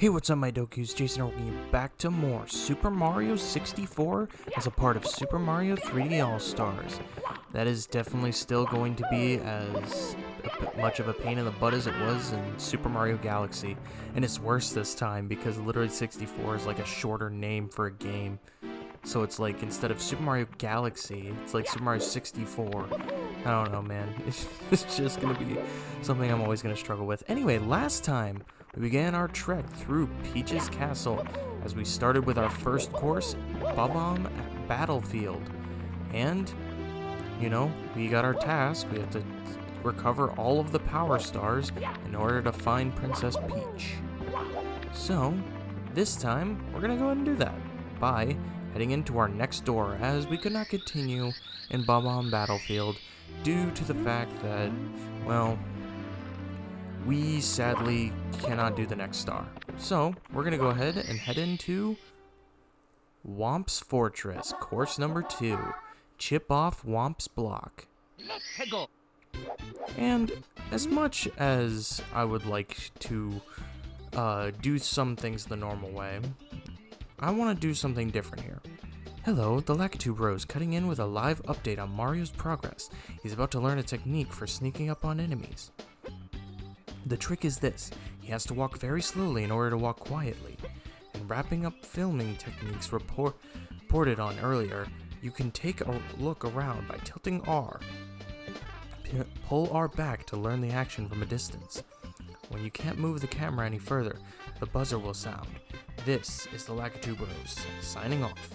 Hey, what's up, my dokus? Jason, welcoming you back to more Super Mario 64 as a part of Super Mario 3D All-Stars. That is definitely still going to be as much of a pain in the butt as it was in Super Mario Galaxy, and it's worse this time because literally 64 is like a shorter name for a game. So it's like, instead of Super Mario Galaxy, it's like Super Mario 64. I don't know, man. It's just gonna be something I'm always gonna struggle with. Anyway, last time, we began our trek through Peach's Castle as we started with our first course, Bob-omb Battlefield. And, you know, we got our task. We have to recover all of the Power Stars in order to find Princess Peach. So, this time, we're gonna go ahead and do that by heading into our next door, as we could not continue in Bob-omb Battlefield due to the fact that, well, we sadly cannot do the next star. So, we're going to go ahead and head into Whomp's Fortress, course number 2, chip off Whomp's block. And as much as I would like to do some things the normal way, I want to do something different here. Hello, the Lakitu Bros cutting in with a live update on Mario's progress. He's about to learn a technique for sneaking up on enemies. The trick is this: he has to walk very slowly in order to walk quietly. And wrapping up filming techniques reported on earlier, you can take a look around by tilting R. Pull R back to learn the action from a distance. When you can't move the camera any further, the buzzer will sound. This is the Lakitu Bros, signing off.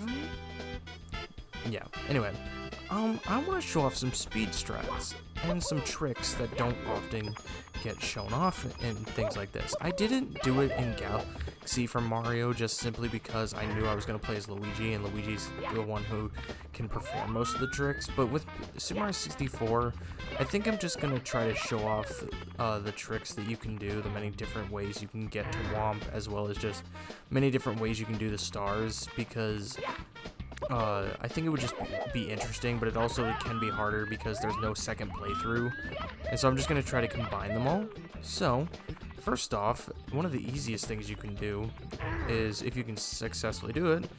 Yeah, anyway, I want to show off some speed strats and some tricks that don't often get shown off in things like this. I didn't do it in Galaxy for Mario just simply because I knew I was going to play as Luigi, and Luigi's the one who can perform most of the tricks, but with Super Mario 64, I think I'm just going to try to show off the tricks that you can do, the many different ways you can get to Whomp, as well as just many different ways you can do the stars, because I think it would just be interesting, but it can be harder because there's no second playthrough, and so I'm just going to try to combine them all. So, first off, one of the easiest things you can do is, if you can successfully do it,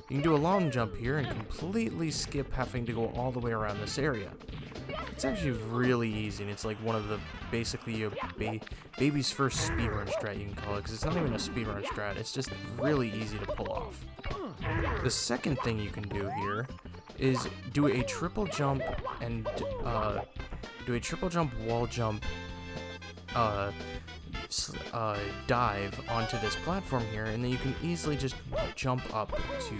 you can do a long jump here and completely skip having to go all the way around this area. It's actually really easy, and it's like one of the, basically a baby's first speedrun strat, you can call it, because it's not even a speedrun strat, it's just really easy to pull off. The second thing you can do here is do a triple jump and wall jump dive onto this platform here, and then you can easily just jump up to,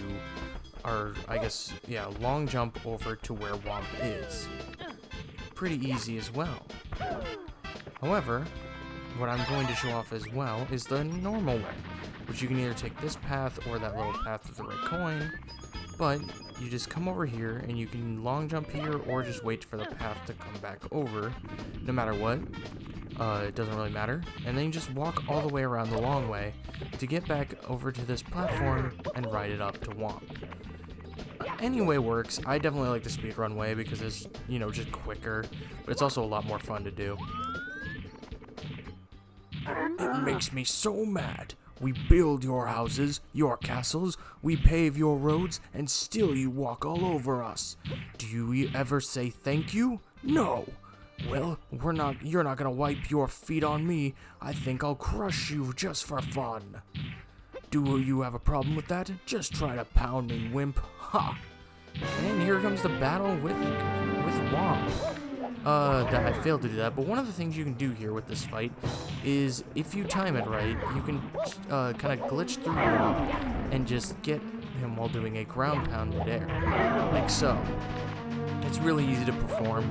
or I guess, yeah, long jump over to where Whomp is. Pretty easy as well. However, what I'm going to show off as well is the normal way, which you can either take this path or that little path with the red coin, but you just come over here and you can long jump here or just wait for the path to come back over, no matter what. It doesn't really matter. And then you just walk all the way around the long way to get back over to this platform and ride it up to Whomp. Any way works. I definitely like the speedrun way because it's, you know, just quicker, but it's also a lot more fun to do. It makes me so mad. We build your houses, your castles, we pave your roads, and still you walk all over us. Do you ever say thank you? No. Well, you're not gonna wipe your feet on me. I think I'll crush you just for fun. Do you have a problem with that? Just try to pound me, wimp. Ha! And here comes the battle with Whomp. I failed to do that, but one of the things you can do here with this fight is, if you time it right, you can kind of glitch through Whomp and just get him while doing a ground pound midair, like so. It's really easy to perform,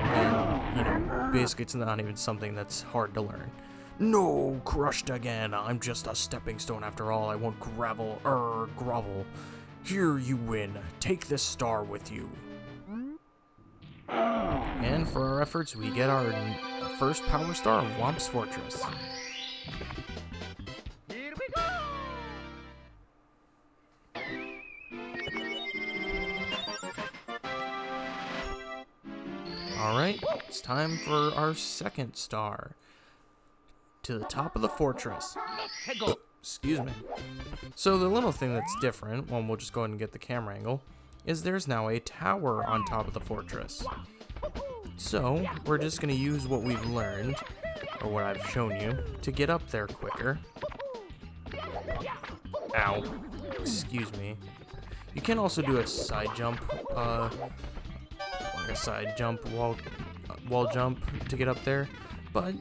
and, you know, basically it's not even something that's hard to learn. No, crushed again. I'm just a stepping stone after all. I won't grovel. Here you win. Take this star with you. And for our efforts, we get our first power star of Whomp's Fortress. Here we go! Alright, it's time for our second star. To the top of the fortress. Excuse me. So the little thing that's different, well, we'll just go ahead and get the camera angle, is there's now a tower on top of the fortress. So we're just going to use what we've learned, or what I've shown you, to get up there quicker. Ow. Excuse me. You can also do a side jump, like a side jump, wall jump to get up there. But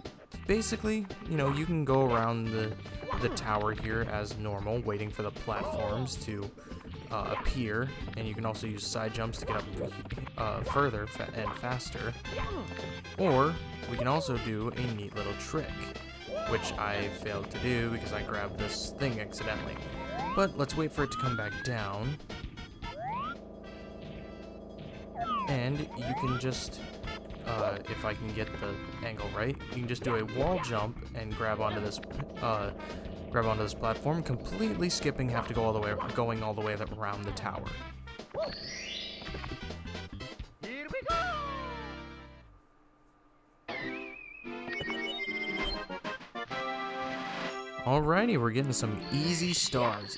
basically, you know, you can go around the tower here as normal, waiting for the platforms to appear, and you can also use side jumps to get up further and faster. Or we can also do a neat little trick, which I failed to do because I grabbed this thing accidentally. But let's wait for it to come back down. And you can just, if I can get the angle right, you can just do a wall jump and grab onto this platform, completely skipping have to go going all the way around the tower. Here we go! Alrighty, we're getting some easy stars.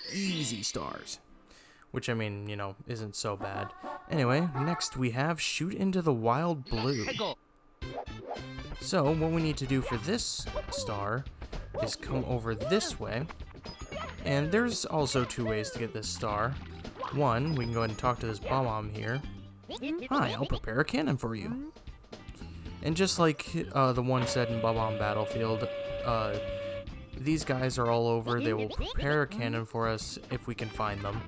Which, I mean, you know, isn't so bad. Anyway, next we have Shoot into the Wild Blue. So, what we need to do for this star is come over this way. And there's also 2 ways to get this star. One, we can go ahead and talk to this Bob-omb here. Hi, I'll prepare a cannon for you. And just like the one said in Bob-omb Battlefield, these guys are all over. They will prepare a cannon for us if we can find them.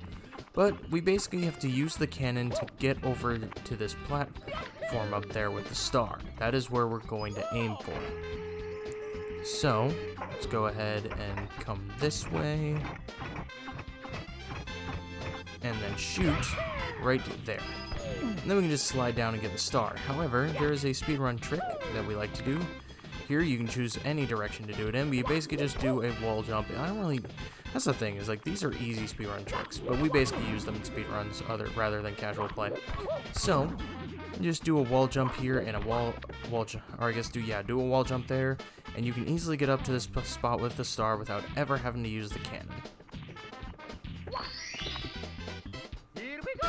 But we basically have to use the cannon to get over to this platform up there with the star. That is where we're going to aim for. So, let's go ahead and come this way. And then shoot right there. And then we can just slide down and get the star. However, there is a speedrun trick that we like to do. Here, you can choose any direction to do it in, but you basically just do a wall jump. That's the thing, is like, these are easy speedrun tricks, but we basically use them in speedruns rather than casual play. So, just do a wall jump here and a wall jump, or I guess do a wall jump there, and you can easily get up to this spot with the star without ever having to use the cannon. Here we go!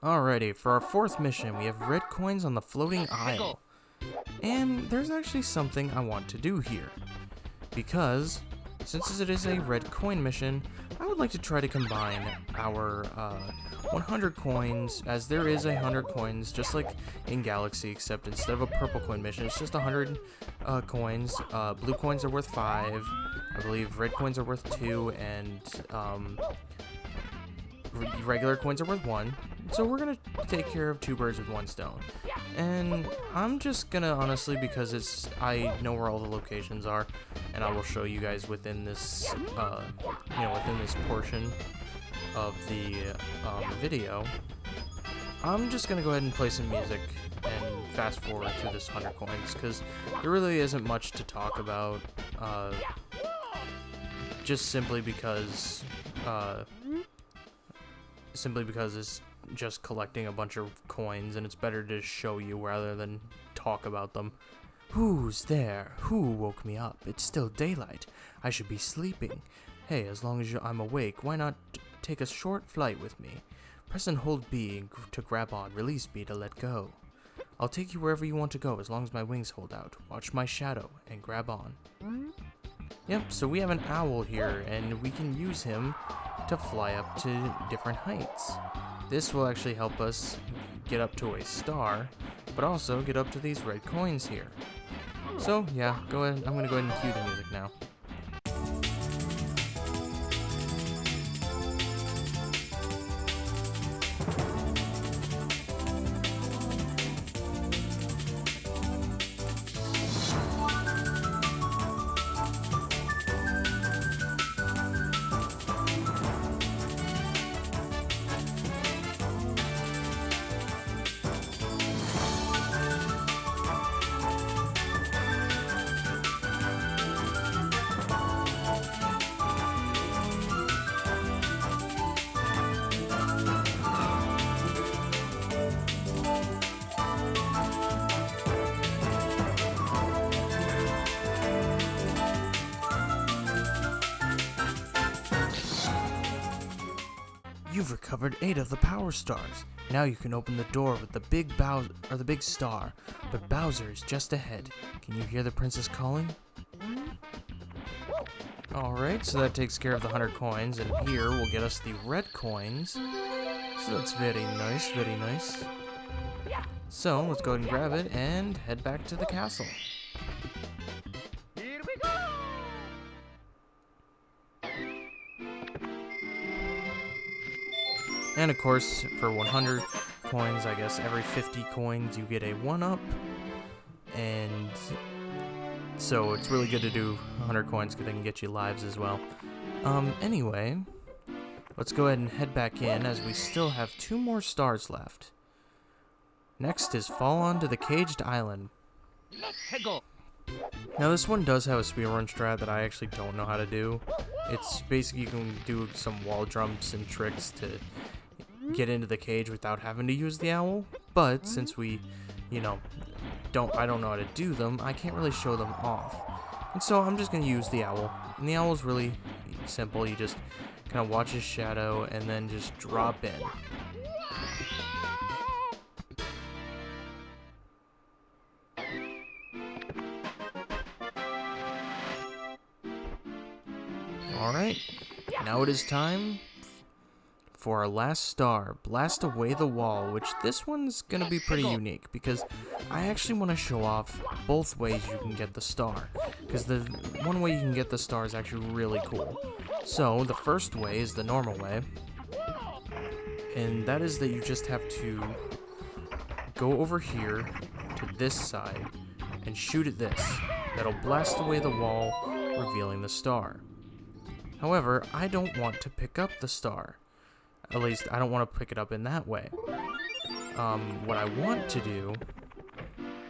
Alrighty, for our 4th mission, we have red coins on the floating isle. And there's actually something I want to do here. Because, since it is a red coin mission, I would like to try to combine our 100 coins, as there is 100 coins, just like in Galaxy, except instead of a purple coin mission, it's just 100 coins. Blue coins are worth 5, I believe red coins are worth 2, and regular coins are worth 1. So we're gonna take care of 2 birds with 1 stone. And I'm just gonna, honestly, because I know where all the locations are, and I will show you guys within this, within this portion of the video. I'm just gonna go ahead and play some music and fast forward through this 100 coins, because there really isn't much to talk about, just simply because it's just collecting a bunch of coins, and it's better to show you rather than talk about them. Who's there? Who woke me up? It's still daylight. I should be sleeping. Hey, as long as I'm awake, why not take a short flight with me? Press and hold B to grab on, release B to let go. I'll take you wherever you want to go as long as my wings hold out. Watch my shadow and grab on. Yep, so we have an owl here, and we can use him to fly up to different heights. This will actually help us get up to a star, but also get up to these red coins here. So yeah, go ahead. I'm gonna go ahead and cue the music now. You've recovered 8 of the power stars. Now you can open the door with the big star, but Bowser is just ahead. Can you hear the princess calling? Alright, so that takes care of the 100 coins, and here will get us the red coins. So that's very nice, very nice. So, let's go ahead and grab it and head back to the castle. Here we go! And of course, for 100 coins, I guess every 50 coins you get a 1-up. And so it's really good to do 100 coins because they can get you lives as well. Anyway, let's go ahead and head back in as we still have 2 more stars left. Next is fall onto the caged island. Let's go! Now this one does have a speedrun strat that I actually don't know how to do. It's basically you can do some wall jumps and tricks to get into the cage without having to use the owl. But since we, I don't know how to do them, I can't really show them off. And so I'm just going to use the owl. And the owl's really simple. You just kind of watch his shadow and then just drop in. Alright, now it is time for our last star, Blast Away the Wall, which this one's going to be pretty unique because I actually want to show off both ways you can get the star, because the one way you can get the star is actually really cool. So the first way is the normal way, and that is that you just have to go over here to this side and shoot at this. That'll blast away the wall, revealing the star. However, I don't want to pick up the star. At least, I don't want to pick it up in that way. What I want to do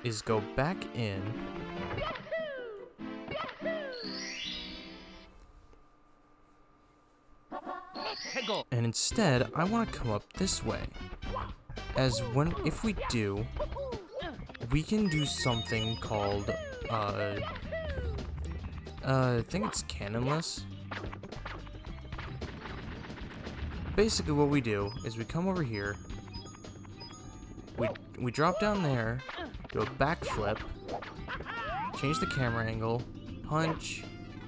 is go back in. Let's go! And instead, I want to come up this way. If we do, we can do something called, I think it's cannonless. Basically what we do is we come over here, we drop down there, do a backflip, change the camera angle, punch,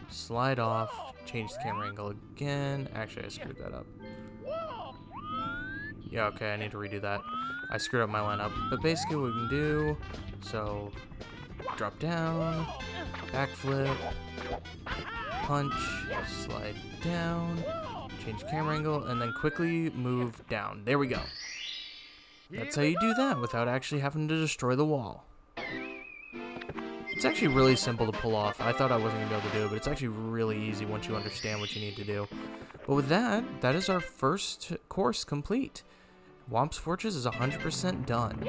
slide off, change the camera angle again. Actually, I screwed that up. Yeah, okay, I need to redo that. I screwed up my lineup. But basically what we can do, so drop down, backflip, punch, slide down, change camera angle, and then quickly move down. There we go. That's how you do that without actually having to destroy the wall. It's actually really simple to pull off. I thought I wasn't going to be able to do it, but it's actually really easy once you understand what you need to do. But with that, that is our first course complete. Whomp's Fortress is 100% done.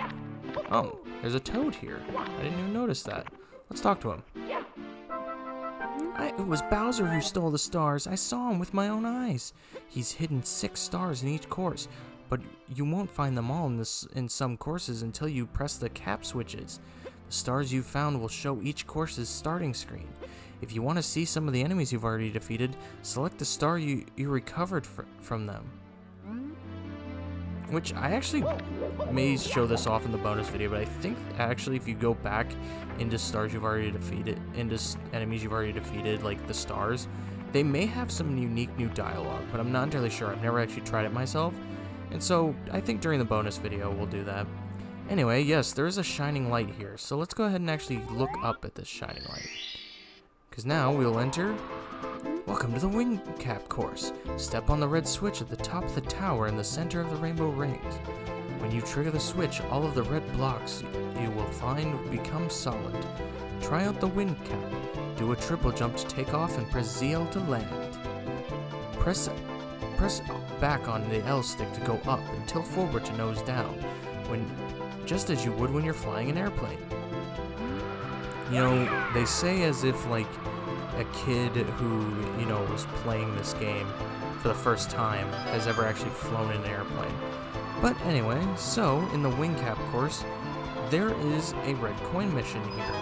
Oh, there's a toad here. I didn't even notice that. Let's talk to him. It was Bowser who stole the stars. I saw him with my own eyes. He's hidden 6 stars in each course, but you won't find them all in some courses until you press the cap switches. The stars you found will show each course's starting screen. If you want to see some of the enemies you've already defeated, select the star you recovered from them. Which I actually may show this off in the bonus video, but I think actually if you go back into stars you've already defeated, into enemies you've already defeated, like the stars, they may have some unique new dialogue, but I'm not entirely sure. I've never actually tried it myself, and so I think during the bonus video we'll do that. Anyway, yes, there is a shining light here, so let's go ahead and actually look up at this shining light. Because now we'll enter. Welcome to the Wing Cap course. Step on the red switch at the top of the tower in the center of the rainbow rings. When you trigger the switch, all of the red blocks you will find become solid. Try out the Wing Cap. Do a triple jump to take off and press ZL to land. Press back on the L stick to go up and tilt forward to nose down, just as you would when you're flying an airplane. You know, they say as if like a kid who, was playing this game for the first time has ever actually flown in an airplane. But anyway, so in the Wing Cap course, there is a red coin mission here.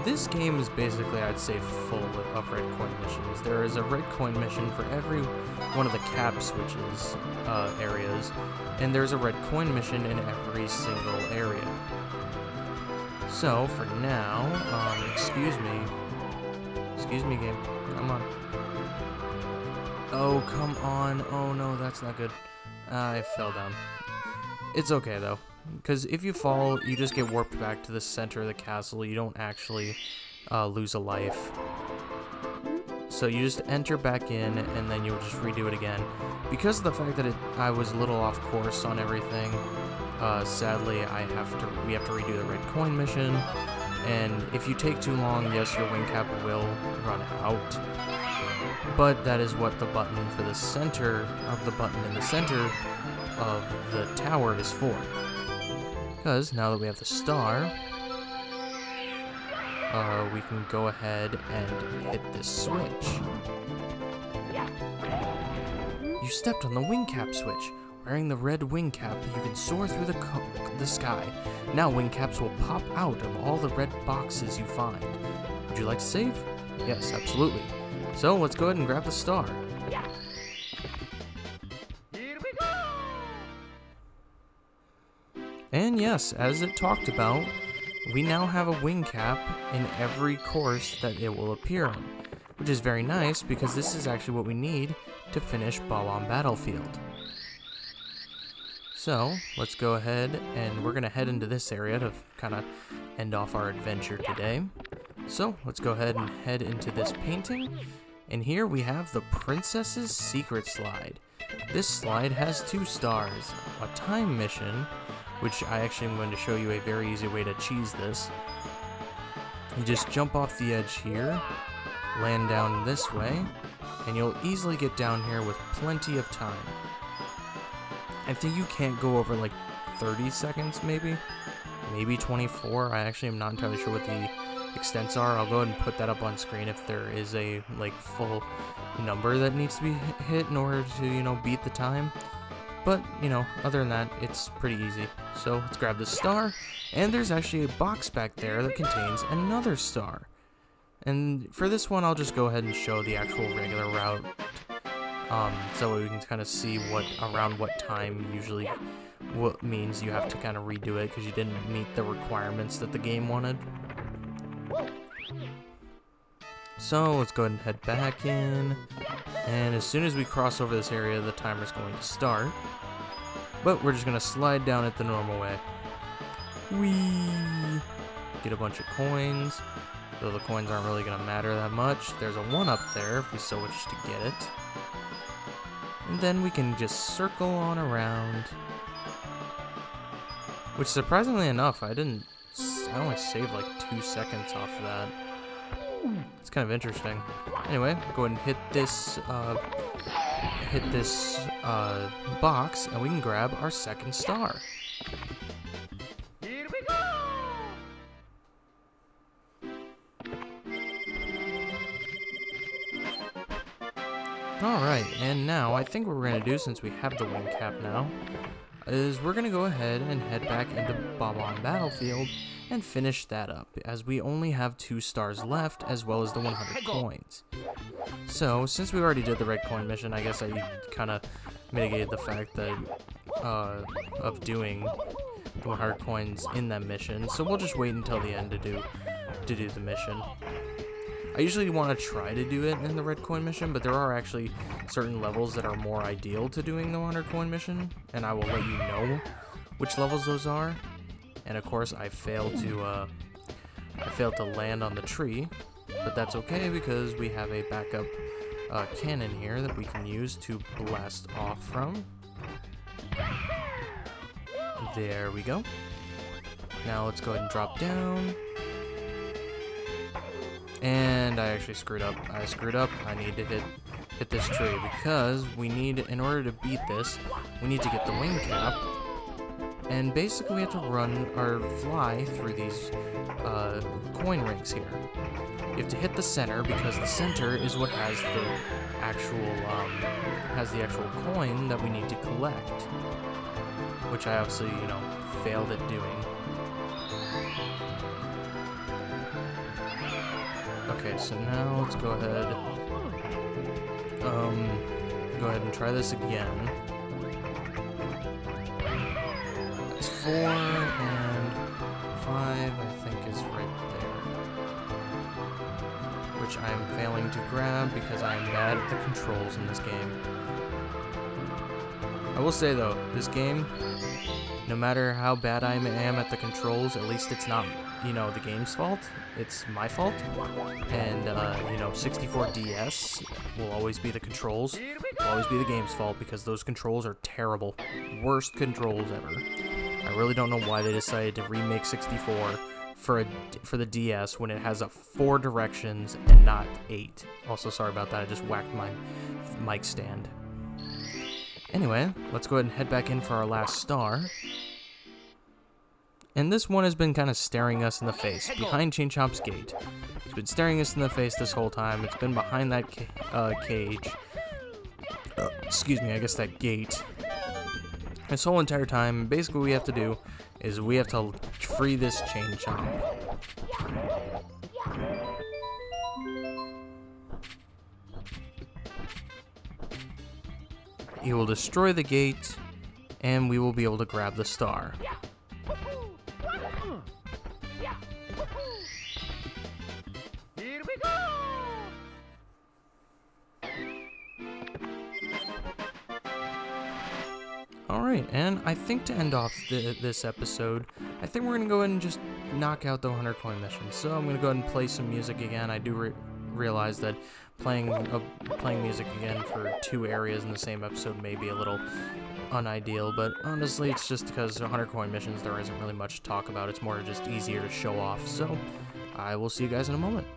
this game is basically, I'd say, full of red coin missions. There is a red coin mission for every one of the cap switches areas, and there's a red coin mission in every single area. So, for now, excuse me, game, come on. Oh, come on. Oh, no, that's not good. I fell down. It's okay, though, because if you fall, you just get warped back to the center of the castle. You don't actually lose a life. So you just enter back in, and then you'll just redo it again. Because of the fact that I was a little off course on everything, sadly, we have to redo the red coin mission. And if you take too long, yes, your wing cap will run out. But that is what the button for the center of the button in the center of the tower is for. Because now that we have the star, we can go ahead and hit this switch. You stepped on the wing cap switch. Wearing the red wing cap, you can soar through the sky. Now wing caps will pop out of all the red boxes you find. Would you like to save? Yes, absolutely. So let's go ahead and grab the star. Here we go! And yes, as it talked about, we now have a wing cap in every course that it will appear in, which is very nice because this is actually what we need to finish Bob-omb Battlefield. So, let's go ahead and we're going to head into this area to kind of end off our adventure today. So, let's go ahead and head into this painting. And here we have the Princess's Secret Slide. This slide has 2 stars, a time mission, which I actually am going to show you a very easy way to cheese this. You just jump off the edge here, land down this way, and you'll easily get down here with plenty of time. I think you can't go over like 30 seconds maybe 24. I actually am not entirely sure what the extents are. I'll go ahead and put that up on screen if there is a like full number that needs to be hit in order to, you know, beat the time. But, you know, other than that, it's pretty easy. So let's grab the star, and there's actually a box back there that contains another star. And for this one, I'll just go ahead and show the actual regular route. So we can kind of see around what time usually what means you have to kind of redo it because you didn't meet the requirements that the game wanted. So let's go ahead and head back in, and as soon as we cross over this area, the timer's going to start. But we're just going to slide down it the normal way. Whee! Get a bunch of coins, though the coins aren't really going to matter that much. There's a 1 up there if we so wish to get it. And then we can just circle on around. Which, surprisingly enough, I only saved like 2 seconds off of that. It's kind of interesting. Anyway, go ahead and hit this box, and we can grab our 2nd star. Here we go! Alright, and now I think what we're going to do, since we have the wing cap now, is we're going to go ahead and head back into Bob-omb Battlefield and finish that up, as we only have 2 stars left, as well as the 100 coins. So, since we already did the red coin mission, I guess I kind of mitigated the fact that, of doing the 100 coins in that mission, so we'll just wait until the end to do the mission. I usually want to try to do it in the red coin mission, but there are actually certain levels that are more ideal to doing the 100 coin mission, and I will let you know which levels those are. And of course, I failed to land on the tree, but that's okay because we have a backup cannon here that we can use to blast off from. There we go. Now let's go ahead and drop down. And I actually screwed up. I need to hit this tree because in order to beat this, we need to get the wing cap. And basically we have to run or fly through these coin rings here. You have to hit the center because the center is what has the actual coin that we need to collect. Which I obviously, failed at doing. Okay, so now let's go ahead. Go ahead and try this again. That's 4 and 5, I think, is right there. Which I am failing to grab because I am bad at the controls in this game. I will say though, this game, no matter how bad I am at the controls, at least it's not, you know, the game's fault. It's my fault. And, you know, 64 DS will always be the controls. Will always be the game's fault because those controls are terrible. Worst controls ever. I really don't know why they decided to remake 64 for the DS when it has 4 directions and not 8. Also, sorry about that. I just whacked my mic stand. Anyway, let's go ahead and head back in for our last star. And this one has been kind of staring us in the face, behind Chain Chomp's gate. It's been staring us in the face this whole time. It's been behind that cage. Excuse me, I guess that gate. This whole entire time, basically what we have to do is we have to free this Chain Chomp. He will destroy the gate, and we will be able to grab the star. Here we go! Alright, and I think to end off this episode, I think we're going to go ahead and just knock out the 100 coin mission. So I'm going to go ahead and play some music again. I do realize that playing music again for 2 areas in the same episode may be a little unideal, but honestly it's just because 100 coin missions there isn't really much to talk about. It's more just easier to show off. So I will see you guys in a moment.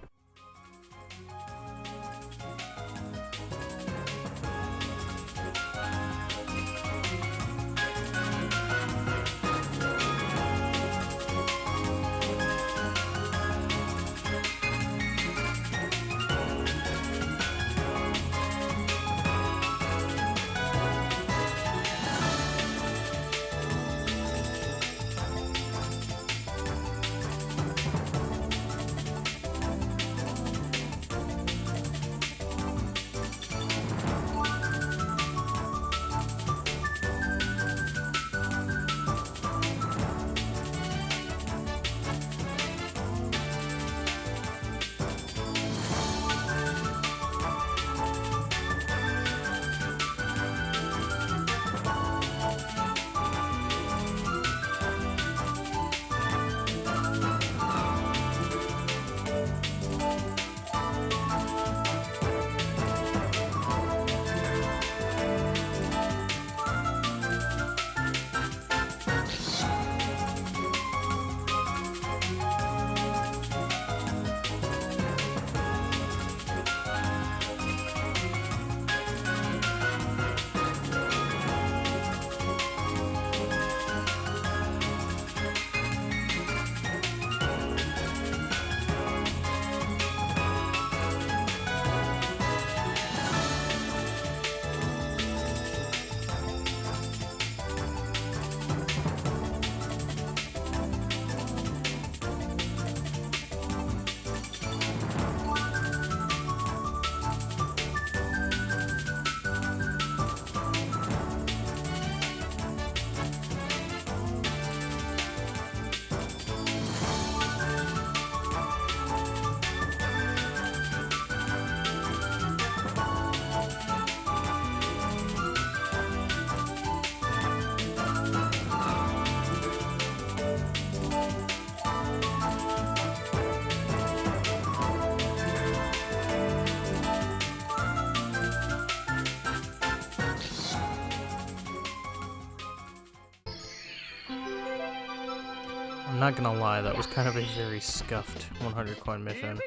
I'm not gonna lie, that was kind of a very scuffed 100 coin mission.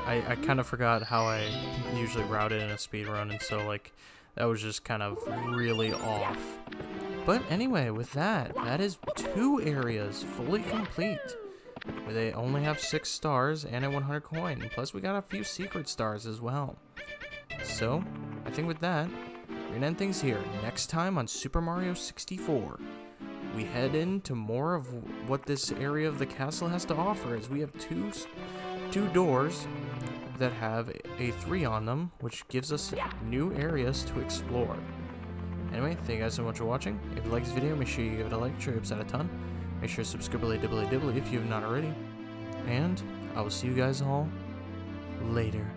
I kind of forgot how I usually route it in a speedrun, and so like that was just kind of really off. But anyway, with that is 2 areas fully complete. Where they only have 6 stars and a 100 coin. Plus we got a few secret stars as well. So, I think with that, we're gonna end things here. Next time on Super Mario 64, we head into more of what this area of the castle has to offer, as we have two doors that have a 3 on them, which gives us new areas to explore. Anyway, thank you guys so much for watching. If you like this video, make sure you give it a like, sure it helps out a ton. Make sure to subscribe if you have not already. And I will see you guys all later.